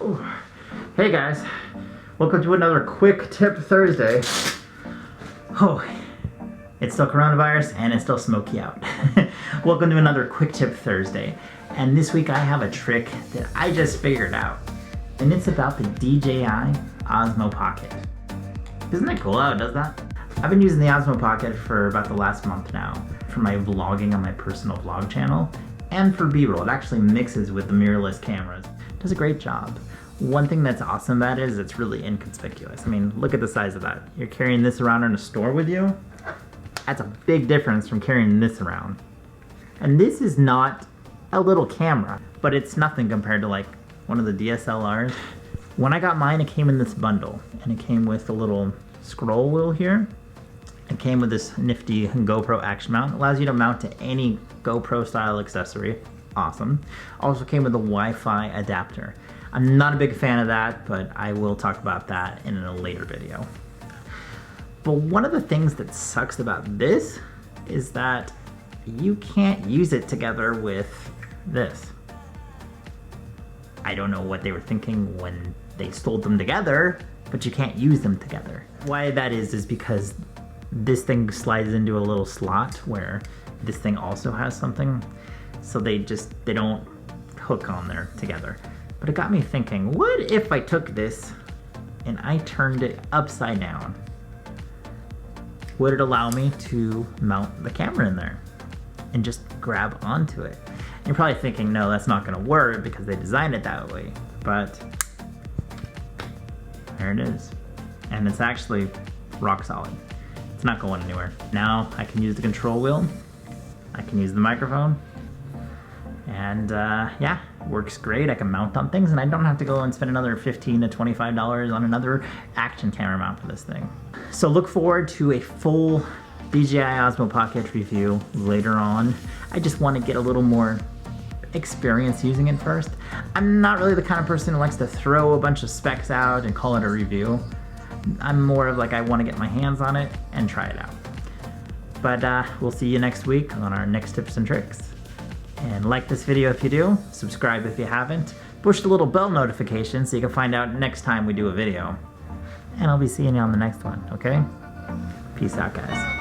Ooh. Hey guys, welcome to another Quick Tip Thursday. Oh, it's still coronavirus and it's still smoky out. Welcome to another Quick Tip Thursday. And this week I have a trick that I just figured out. And it's about the DJI Osmo Pocket. Isn't that cool how it does that? I've been using the Osmo Pocket for about the last month now for my vlogging on my personal vlog channel and for B-roll. It actually mixes with the mirrorless cameras. It does a great job. One thing that's awesome about it is it's really inconspicuous. I mean, look at the size of that. You're carrying this around in a store with you. That's a big difference from carrying this around. And this is not a little camera, but it's nothing compared to like one of the DSLRs. When I got mine, it came in this bundle and it came with a little scroll wheel here. It came with this nifty GoPro action mount. It allows you to mount to any GoPro style accessory. Awesome. Also came with a Wi-Fi adapter. I'm not a big fan of that, but I will talk about that in a later video. But one of the things that sucks about this is that you can't use it together with this. I don't know what they were thinking when they sold them together, but you can't use them together. Why that is because this thing slides into a little slot where this thing also has something. So they don't hook on there together. But it got me thinking, what if I took this and I turned it upside down? Would it allow me to mount the camera in there and just grab onto it? And you're probably thinking, no, that's not gonna work because they designed it that way. But there it is. And it's actually rock solid. It's not going anywhere. Now I can use the control wheel. I can use the microphone. And yeah, works great. I can mount on things and I don't have to go and spend another $15 to $25 on another action camera mount for this thing. So look forward to a full DJI Osmo Pocket review later on. I just want to get a little more experience using it first. I'm not really the kind of person who likes to throw a bunch of specs out and call it a review. I'm more of like, I want to get my hands on it and try it out. But we'll see you next week on our next tips and tricks. And like this video if you do, subscribe if you haven't, push the little bell notification so you can find out next time we do a video. And I'll be seeing you on the next one, okay? Peace out, guys.